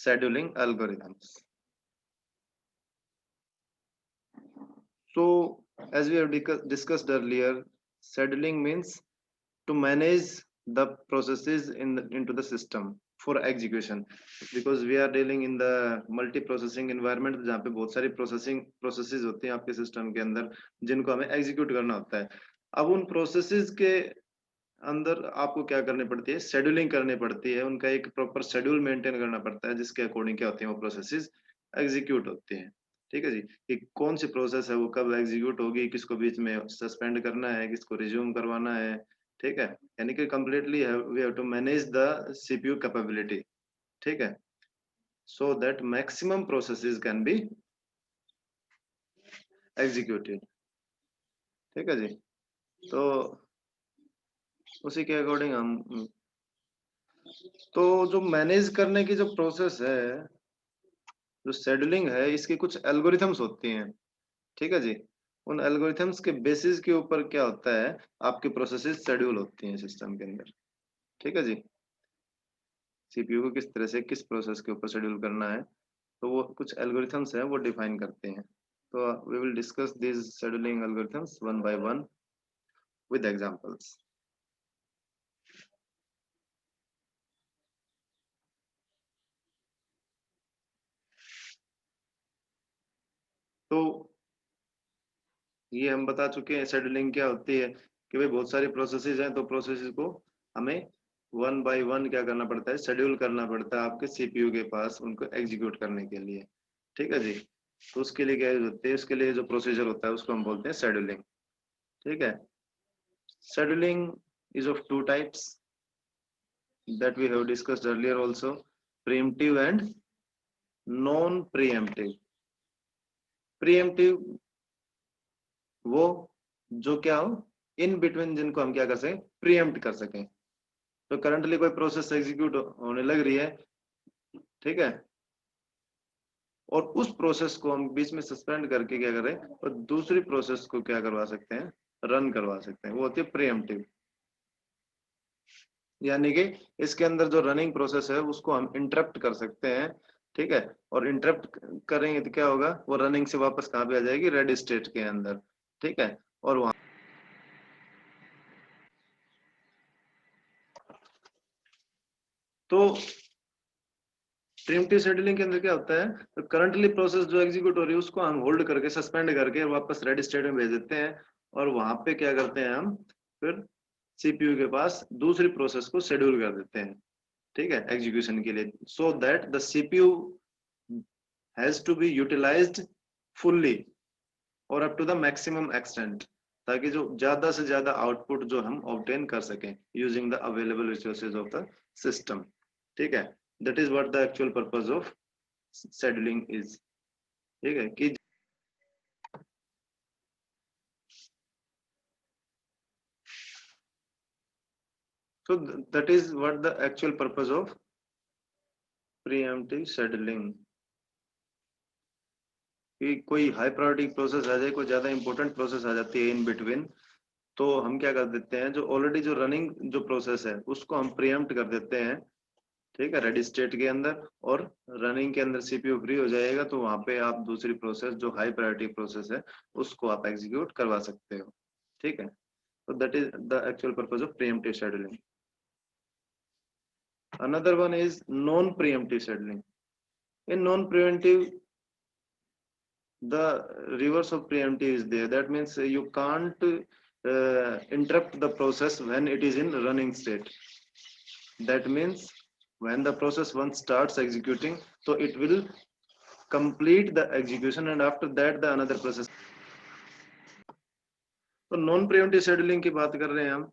scheduling algorithms. So as we have discussed earlier, scheduling means to manage the processes into the system for execution, because we are dealing in the multi processing environment जहाँ पे बहुत सारी processes होती हैं आपके system के अंदर जिनको हमें execute करना होता है। अब उन processes के अंदर आपको क्या करनी पड़ती है, शेड्यूलिंग करनी पड़ती है, उनका एक प्रॉपर शेड्यूल मेंटेन करना पड़ता है जिसके अकॉर्डिंग क्या होती है वो प्रोसेसेस एग्जीक्यूट होती हैं। ठीक है जी, कि कौन सी प्रोसेस है वो कब एग्जीक्यूट होगी, किसको बीच में सस्पेंड करना है, किसको रिज्यूम करवाना है। ठीक है, यानी कि completely we have to manage the CPU capability. ठीक है, so that maximum processes can be executed. ठीक है जी, तो उसी के अकॉर्डिंग हम तो जो मैनेज करने की जो प्रोसेस है, जो शेड्यूलिंग है, इसकी कुछ एल्गोरिथम्स होती हैं। ठीक है जी, उन एल्गोरिथम्स के बेसिस के ऊपर क्या होता है, आपकी प्रोसेसेस शेड्यूल होती हैं सिस्टम के अंदर। ठीक है जी, सीपीयू को किस तरह से किस प्रोसेस के ऊपर शेड्यूल करना है, तो वो कुछ एल्गोरिथम्स है वो डिफाइन करते हैं। तो we will discuss this scheduling algorithms one by one with examples. तो ये हम बता चुके हैं शेड्यूलिंग क्या होती है, कि भाई बहुत सारी प्रोसेसेस हैं, तो प्रोसेसेस को हमें वन बाय वन क्या करना पड़ता है, शेड्यूल करना पड़ता है आपके सीपीयू के पास उनको एग्जीक्यूट करने के लिए। ठीक है जी, तो उसके लिए क्या होती है, उसके लिए जो प्रोसीजर होता है उसको हम बोलते हैं शेड्यूलिंग। ठीक है, scheduling is of two types that we have discussed earlier also, preemptive and non preemptive। preemptive वो जो क्या हो इन बिटवीन, जिनको हम क्या कर सकें, प्रीएम्प्ट कर सकें। तो करंटली कोई प्रोसेस एग्जीक्यूट होने लग रही है, ठीक है, और उस प्रोसेस को हम बीच में सस्पेंड करके क्या करें, और दूसरी प्रोसेस को क्या करवा सकते हैं, रन करवा सकते हैं, वो होती है प्रीएम्प्टिव। यानी कि इसके अंदर जो रनिंग प्रोसेस है उसको हम इंटरप्ट कर सकते हैं। ठीक है, और इंटरप्ट करेंगे तो क्या होगा, वो रनिंग से वापस कहाँ पे आ जाएगी, रेडी स्टेट के अंदर। ठीक है, और वहां तो प्रीएम्प्टिव शेड्यूलिंग के अंदर क्या होता है, तो करंटली प्रोसेस जो एग्जीक्यूट हो रही है उसको हम होल्ड करके सस्पेंड करके वापस रेडी स्टेट में भेज देते हैं, और वहां पे क्या करते हैं हम, फिर सीपीयू के पास दूसरी प्रोसेस को शेड्यूल कर देते हैं। ठीक है, एग्जीक्यूशन के लिए, so that the CPU has to be utilised fully और up to the maximum extent, ताकि जो ज्यादा से ज्यादा आउटपुट जो हम ऑब्टेन कर सकें using the available resources of the system. ठीक है, that is what the actual purpose of scheduling is. ठीक है कि so that is what the actual purpose of preemptive scheduling। कि कोई हाई प्रायोरिटी प्रोसेस आ जाए, कोई ज्यादा इंपॉर्टेंट प्रोसेस आ जाती है इन बिटवीन, तो हम क्या कर देते हैं, जो ऑलरेडी जो रनिंग जो प्रोसेस है उसको हम प्रीएम्प्ट कर देते हैं। ठीक है, रेडी स्टेट के अंदर, और रनिंग के अंदर सीपीयू फ्री हो जाएगा, तो वहां पे आप दूसरी प्रोसेस जो हाई प्रायोरिटी प्रोसेस है उसको आप एग्जीक्यूट करवा सकते हो। ठीक है, तो that is the actual purpose of pre-emptive scheduling. Another one is non pre-emptive scheduling. In non pre-emptive, the reverse of preemptive is there. That means you can't interrupt the process when it is in running state. That means when the process once starts executing, so it will complete the execution, and after that the another process। तो non pre-emptive scheduling की बात कर रहे हैं हम।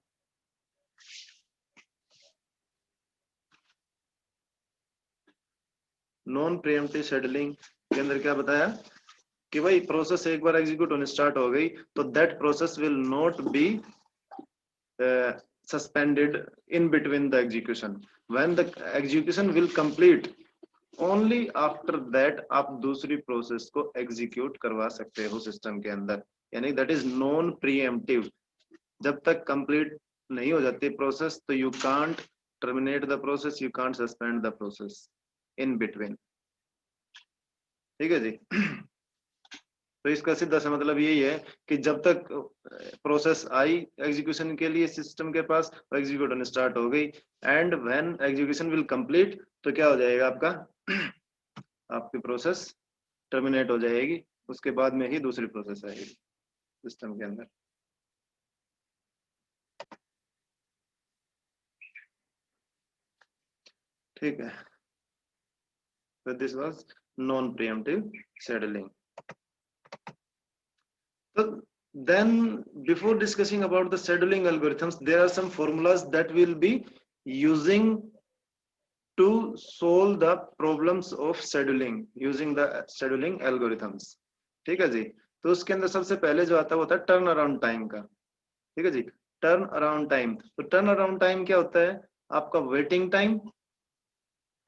Non pre-emptive scheduling के अंदर क्या बताया कि भाई प्रोसेस एक बार एग्जीक्यूट होने स्टार्ट हो गई तो that process will not be suspended in between the execution, when the execution will complete, only after that आप दूसरी प्रोसेस को एग्जीक्यूट करवा सकते हो सिस्टम के अंदर। यानी दैट इज नॉन प्रीएम्प्टिव। जब तक कंप्लीट नहीं हो जाती प्रोसेस तो you can't terminate the process, you can't suspend the process. In between. ठीक है जी। तो इसका सीधा सा मतलब यही है कि जब तक प्रोसेस आई एग्जीक्यूशन के लिए सिस्टम के पास, एग्जीक्यूट होने स्टार्ट हो गई, and when execution will complete, तो क्या हो जाएगा आपका आपकी प्रोसेस टर्मिनेट हो जाएगी, उसके बाद में ही दूसरी प्रोसेस आएगी सिस्टम के अंदर। ठीक है, तो this was non pre-emptive scheduling. So then, before discussing about the scheduling algorithms, there are some formulas that we'll be using to solve the problems of scheduling using the scheduling algorithms। ठीक है जी। तो उसके अंदर सबसे पहले जो आता है वो होता है टर्न अराउंड टाइम का। ठीक है जी, टर्न अराउंड टाइम। तो टर्न अराउंड टाइम क्या होता है? आपका वेटिंग टाइम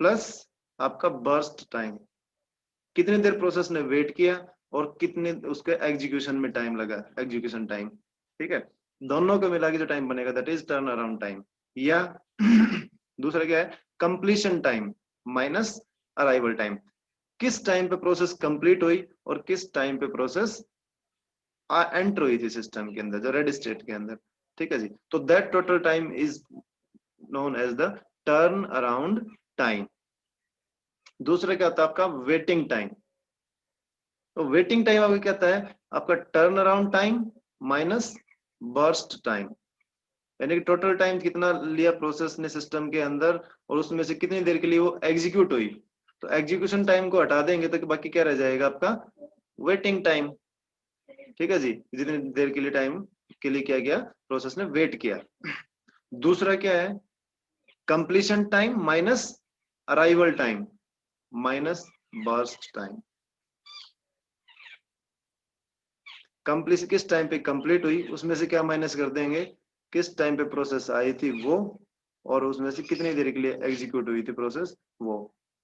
प्लस आपका बर्स्ट टाइम, कितनी देर प्रोसेस ने वेट किया और कितने उसके एग्जीक्यूशन में टाइम लगा, एग्जीक्यूशन टाइम। ठीक है, दोनों को मिला के जो टाइम बनेगा that is turn around time. या दूसरा क्या है? Completion time minus arrival time. किस टाइम पे प्रोसेस कंप्लीट हुई और किस टाइम पे प्रोसेस एंटर हुई थी सिस्टम के अंदर, जो रेडी स्टेट के अंदर। ठीक है जी, तो that total time is known as the turnaround time. दूसरा क्या होता है आपका? Waiting time. तो वेटिंग टाइम आपका क्या होता है? आपका turnaround time minus burst time, यानी कि टोटल टाइम कितना लिया प्रोसेस ने सिस्टम के अंदर और उसमें से कितनी देर के लिए वो एग्जीक्यूट हुई। तो एग्जीक्यूशन टाइम को हटा देंगे तो बाकी क्या रह जाएगा आपका? Waiting time. ठीक है जी, जितनी देर के लिए टाइम के लिए क्या किया प्रोसेस ने, वेट किया। दूसरा क्या है? Completion time minus arrival time minus burst time. Complete किस टाइम पे कंप्लीट हुई उसमें से क्या माइनस कर देंगे, किस टाइम पे प्रोसेस आई थी वो, और उसमें से कितनी देर के लिए एग्जीक्यूट हुई थी प्रोसेस वो,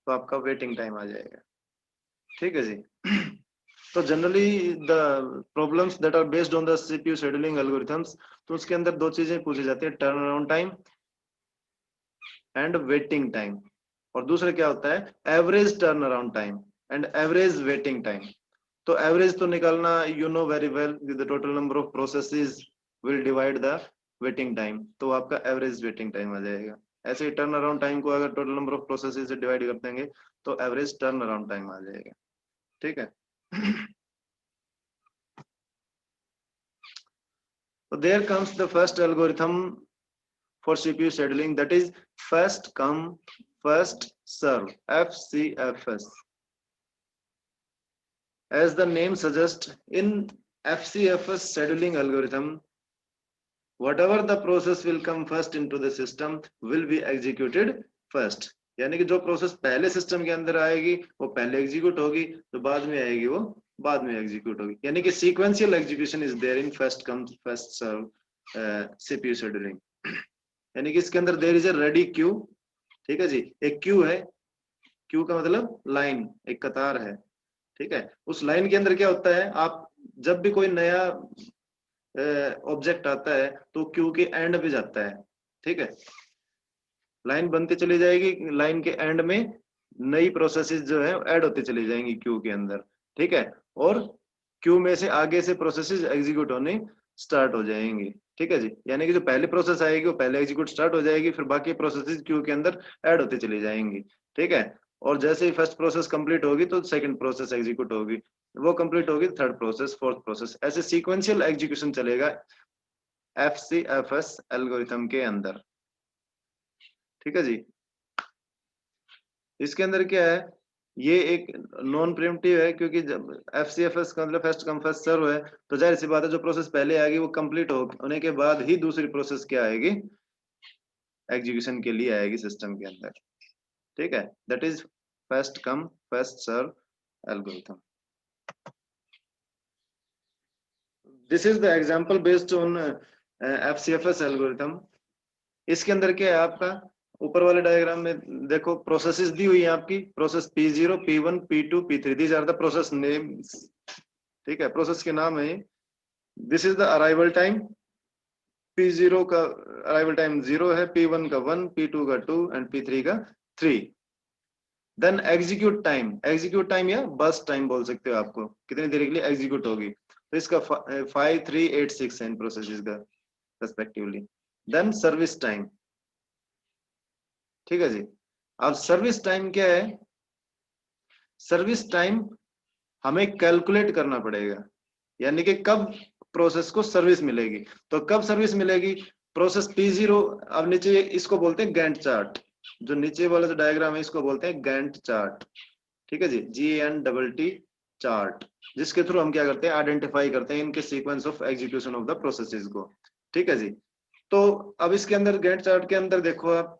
तो आपका वेटिंग टाइम आ जाएगा। ठीक है जी। तो generally the problems that are based on the CPU scheduling algorithms, तो उसके अंदर दो चीजें पूछी जाती है, turnaround time and waiting time. और दूसरा क्या होता है? Average turnaround time and average waiting time. तो एवरेज तो निकालना you know very well, the total number of processes will divide the waiting time, तो आपका एवरेज वेटिंग टाइम आ जाएगा। ऐसे ही टर्न अराउंड टाइम को अगर टोटल नंबर ऑफ प्रोसेसेस से डिवाइड कर देंगे तो एवरेज टर्न अराउंड टाइम आ जाएगा। ठीक है। So there comes the first algorithm for CPU scheduling, that is first come first serve, FCFS. As the name suggests, in FCFS scheduling algorithm, whatever the process will come first into the system will be executed first। यानी कि जो process पहले system के अंदर आएगी वो पहले execute होगी, जो बाद में आएगी वो बाद में एग्जीक्यूट होगी। यानी कि sequential execution is there in first come first serve CPU scheduling. यानी कि इसके अंदर there is a ready queue. ठीक है जी, एक क्यू है, क्यू का मतलब लाइन, एक कतार है। ठीक है, उस लाइन के अंदर क्या होता है, आप जब भी कोई नया ऑब्जेक्ट आता है तो क्यू के एंड पे जाता है। ठीक है, लाइन बनती चली जाएगी, लाइन के एंड में नई प्रोसेसेस जो है ऐड होती चली जाएंगी क्यू के अंदर। ठीक है, और क्यू में से आगे से प्रोसेसेस एग्जीक्यूट होने स्टार्ट हो जाएंगी। ठीक है जी, यानी कि जो पहली प्रोसेस आएगी वो पहले एग्जीक्यूट स्टार्ट हो जाएगी, फिर बाकी प्रोसेसेस क्यू के अंदर ऐड होती चली जाएंगी। ठीक है, और जैसे ही फर्स्ट प्रोसेस कंप्लीट होगी तो सेकंड प्रोसेस एग्जीक्यूट होगी, वो कंप्लीट होगी थर्ड प्रोसेस, फोर्थ प्रोसेस, ऐसे सीक्वेंशियल एग्जीक्यूशन चलेगा FCFS एल्गोरिथम के अंदर। ठीक है जी, इसके अंदर क्या है, ये एक नॉन प्रीएम्प्टिव है, क्योंकि जब FCFS का मतलब फर्स्ट कम फर्स्ट सर्व है, तो जाहिर सी बात है जो प्रोसेस पहले आएगी वो कंप्लीट होने के बाद ही दूसरी प्रोसेस क्या आएगी, एग्जीक्यूशन के लिए आएगी सिस्टम के अंदर। ठीक है, that is first come first serve algorithm. This is the example based on FCFS algorithm. इसके अंदर क्या है आपका, ऊपर वाले डायग्राम में देखो प्रोसेसेस दी हुई है आपकी, process P0, P1, P2, P3, these are the process names. ठीक है, प्रोसेस के नाम है। This is the arrival time, P0 का अराइवल टाइम 0 है, P1 का 1, P2 का 2 एंड P3 का 3। देन एग्जीक्यूट टाइम या बर्स्ट टाइम बोल सकते हो, आपको कितनी देर के लिए एग्जीक्यूट होगी। तो इसका 5, 3, 8, 6 है इन प्रोसेसेस का रेस्पेक्टिवली। देन सर्विस टाइम, ठीक है जी। अब सर्विस टाइम क्या है, सर्विस टाइम हमें कैलकुलेट करना पड़ेगा, यानी कि कब प्रोसेस को सर्विस मिलेगी। तो कब सर्विस मिलेगी, प्रोसेस P0, अब नीचे इसको बोलते हैं गैंट चार्ट, जो नीचे वाला जो डायग्राम है इसको बोलते हैं गैंट चार्ट, ठीक है जी, GANTT चार्ट, जिसके थ्रू हम क्या करते हैं, आइडेंटिफाई करते हैं इनके sequence of execution of the processes को, ठीक है जी। तो अब इसके अंदर गैंट चार्ट के अंदर देखो आप,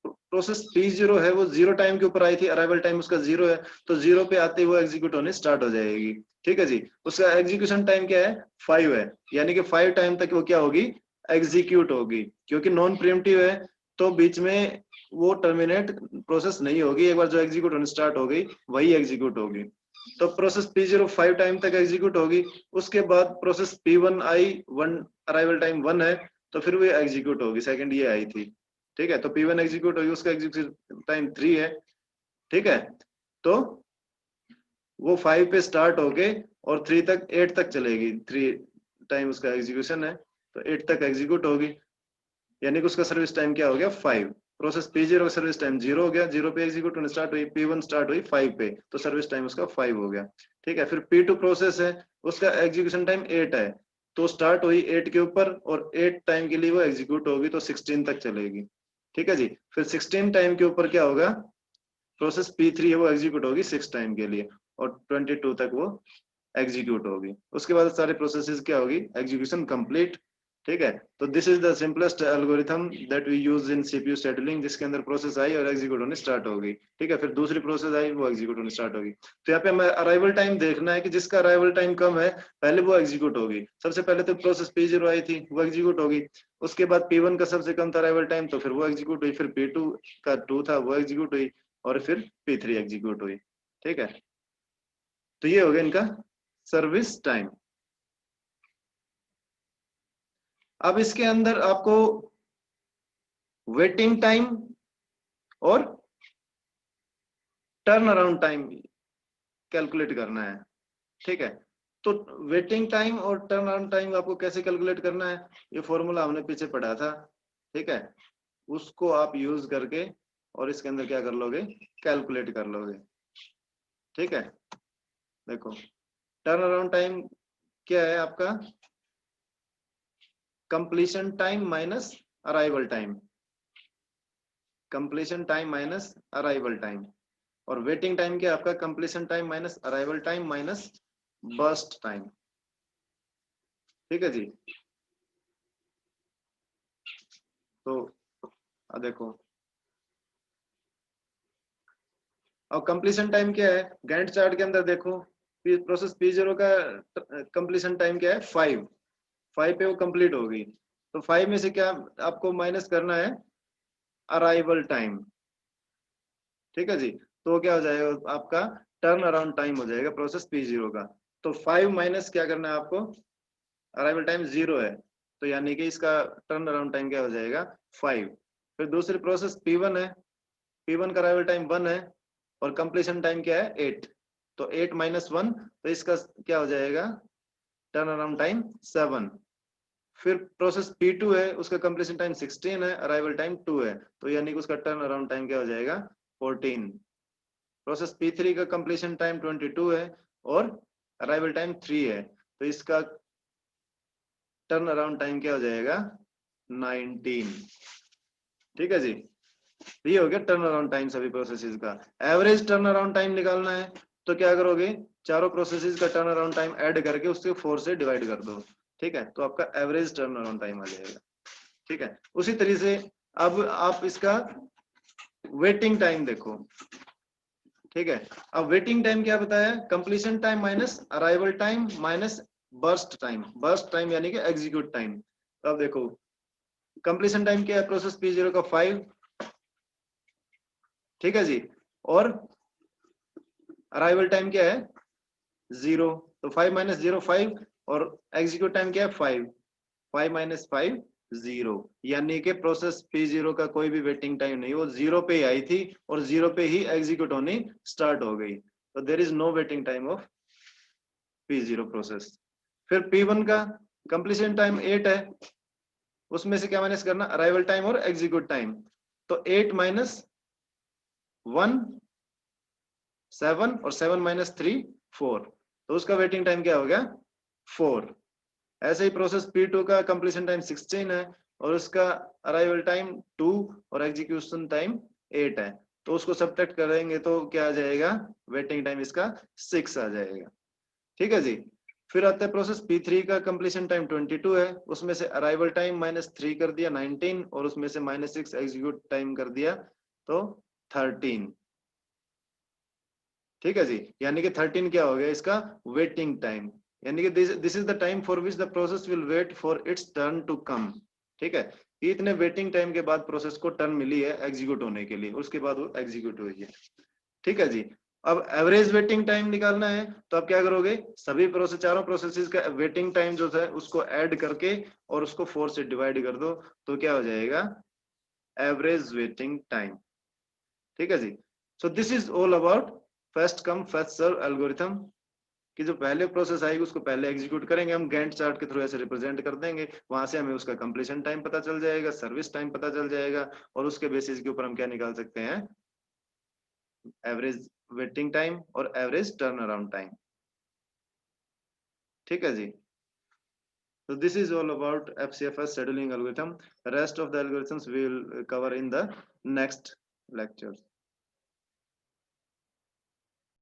प्रोसेस P0 है वो 0 टाइम के ऊपर आई थी, अराइवल टाइम उसका 0 है, तो 0 पे आते ही वो एग्जीक्यूट होने स्टार्ट हो जाएगी, ठीक है जी। उसका एग्जीक्यूशन टाइम क्या है, 5 है, यानी कि 5 टाइम तक वो क्या होगी, एग्जीक्यूट होगी, क्योंकि नॉन प्रीएम्प्टिव है, तो बीच में वो टर्मिनेट प्रोसेस नहीं होगी, एक बार जो एग्जीक्यूट होने स्टार्ट हो गई वही एग्जीक्यूट होगी। तो प्रोसेस P0 5 टाइम तक एग्जीक्यूट होगी, उसके बाद प्रोसेस P1 आई, 1 अराइवल टाइम 1 है, तो फिर वो एग्जीक्यूट होगी, सेकंड ये आई थी, ठीक है। तो P1 एग्जीक्यूट होगी, उसका एग्जीक्यूशन टाइम 3 है, ठीक है। तो वो 5 पे स्टार्ट होके और 3 तक 8 तक चलेगी, 3 टाइम उसका एग्जीक्यूशन है, तो 8 तक एग्जीक्यूट होगी, यानी कि उसका सर्विस टाइम क्या हो गया, 5। प्रोसेस P0 का सर्विस टाइम 0 हो गया, 0 पे एग्जीक्यूट होने स्टार्ट हुई, P1 स्टार्ट हुई 5 पे, तो सर्विस टाइम उसका 5 हो गया, ठीक है। फिर P2 प्रोसेस है, उसका एग्जीक्यूशन टाइम 8 है, तो स्टार्ट हुई 8 के ऊपर और 8 टाइम के लिए वो एग्जीक्यूट होगी, तो 16 तक चलेगी, ठीक है जी। फिर 16 टाइम के ऊपर क्या होगा, प्रोसेस P3 है वो एग्जीक्यूट होगी 6 टाइम के लिए, और 22 तक वो एग्जीक्यूट होगी, उसके बाद सारे प्रोसेसेस क्या होगी, एग्जीक्यूशन कंप्लीट, ठीक है। तो this is the simplest algorithm that we use in CPU scheduling, जिसके अंदर प्रोसेस आई और एग्जीक्यूट होने स्टार्ट हो गई, ठीक है। फिर दूसरी प्रोसेस आई, वो एग्जीक्यूट होने स्टार्ट होगी। तो यहाँ पे हमें अराइवल टाइम देखना है कि जिसका अराइवल टाइम कम है पहले वो एग्जीक्यूट होगी। सबसे पहले तो प्रोसेस P0 आई थी, वो एग्जीक्यूट होगी, उसके बाद P1 का सबसे कम था अराइवल टाइम, तो फिर वो एग्जीक्यूट हुई, फिर P2 का 2 था वो एग्जीक्यूट हुई, और फिर P3 एग्जीक्यूट हुई, ठीक है। तो ये हो गया इनका सर्विस टाइम। अब इसके अंदर आपको वेटिंग टाइम और टर्न अराउंड टाइम कैलकुलेट करना है, ठीक है। तो वेटिंग टाइम और टर्न अराउंड टाइम आपको कैसे कैलकुलेट करना है, ये फॉर्मूला हमने पीछे पढ़ा था, ठीक है। उसको आप यूज करके और इसके अंदर क्या कर लोगे, कैलकुलेट कर लोगे, ठीक है। देखो टर्न अराउंड टाइम क्या है आपका, completion time minus arrival time, completion time minus arrival time. और वेटिंग टाइम क्या है आपका, completion time minus arrival time minus burst time, ठीक है जी। तो देखो अब कंप्लीशन टाइम क्या है, गैंट चार्ट के अंदर देखो, प्रोसेस P0 का कंप्लीशन टाइम क्या है, 5 पे वो कंप्लीट होगी, तो 5 में से क्या आपको माइनस करना है, अराइवल टाइम, ठीक है जी। तो क्या हो जाएगा आपका, टर्न अराउंड टाइम हो जाएगा प्रोसेस P0 का। तो 5 माइनस क्या करना है आपको, अराइवल टाइम 0 है, तो यानी कि इसका टर्न अराउंड टाइम क्या हो जाएगा, 5। फिर दूसरी प्रोसेस P1 है, P1 का अराइवल टाइम 1 है और कंप्लीशन टाइम क्या है, 8, तो 8 माइनस 1, तो इसका क्या हो जाएगा, टर्न अराउंड टाइम 7। फिर प्रोसेस P2 है, उसका कंप्लीशन टाइम 16 है, अराइवल टाइम 2 है, तो यानी कि उसका टर्न अराउंड टाइम क्या हो जाएगा, 14। प्रोसेस P3 का कंप्लीशन टाइम 22 है और अराइवल टाइम 3 है, तो इसका टर्न अराउंड टाइम क्या हो जाएगा, 19, ठीक है जी। ये हो गया टर्न अराउंड टाइम सभी प्रोसेसेस का। एवरेज टर्न अराउंड टाइम निकालना है, तो क्या करोगे, चारों प्रोसेसेस का टर्न अराउंड टाइम ऐड करके उसके 4 से डिवाइड कर दो, ठीक है। तो आपका एवरेज टर्न अराउंड टाइम आ जाएगा, ठीक है। उसी तरीके से अब आप इसका वेटिंग टाइम देखो, ठीक है। अब वेटिंग टाइम क्या बताया, completion time minus arrival time minus burst time, burst time यानी कि एग्जीक्यूट टाइम। तो अब देखो कंप्लीशन टाइम क्या है, प्रोसेस P0 का 5, ठीक है जी, और अराइवल टाइम क्या है, 0, तो 5 माइनस 0 5, और एग्जीक्यूट टाइम क्या है, 5, 5 माइनस 5 0, यानी कि प्रोसेस P0 का कोई भी वेटिंग टाइम नहीं, वो 0 पे ही आई थी और 0 पे ही एग्जीक्यूट होनी स्टार्ट हो गई, तो there is no waiting time of P0 process. फिर P1 का कंप्लीशन टाइम 8 है, उसमें से क्या माइनस करना, अराइवल टाइम और एग्जीक्यूट टाइम, तो 8 माइनस 1 7 और 7 माइनस 3 4, तो उसका वेटिंग टाइम क्या हो गया 4। ऐसे ही प्रोसेस P2 का कंप्लीशन टाइम 16 है और उसका अराइवल टाइम 2 और एग्जीक्यूशन टाइम 8 है, तो उसको सब्ट्रैक्ट करेंगे तो क्या आ जाएगा, वेटिंग टाइम इसका 6 आ जाएगा। ठीक है जी। फिर आता है प्रोसेस P3 का कंप्लीशन टाइम 22 है, उसमें से अराइवल टाइम -3 कर दिया 19 और उसमें से -6 एग्जीक्यूट टाइम कर दिया तो 13। ठीक है जी, यानी कि 13 क्या हो गया इसका वेटिंग टाइम, यानी कि this is the time for which the process will wait for its turn to come. ठीक है, इतने वेटिंग टाइम के बाद प्रोसेस को टर्न मिली है एग्जीक्यूट होने के लिए, उसके बाद वो एग्जीक्यूट हुई है। ठीक है जी। अब एवरेज वेटिंग टाइम निकालना है, तो आप क्या करोगे, सभी प्रोसेस, चारों प्रोसेसेस का वेटिंग टाइम जो है उसको ऐड करके और उसको 4 से डिवाइड कर दो, तो क्या हो जाएगा एवरेज वेटिंग टाइम। ठीक है जी। So this is all about first come first serve algorithm, कि जो पहले प्रोसेस आएगी उसको पहले एग्जीक्यूट करेंगे हम, गैंट चार्ट के थ्रू ऐसे रिप्रेजेंट कर देंगे, वहां से हमें उसका कंप्लीशन टाइम पता चल जाएगा, सर्विस टाइम पता चल जाएगा, और उसके बेसिस के ऊपर हम क्या निकाल सकते हैं, एवरेज वेटिंग टाइम और एवरेज टर्न अराउंड टाइम। ठीक है जी। So this is all about FCFS scheduling algorithm. Rest of the algorithms we will cover in the next lecture.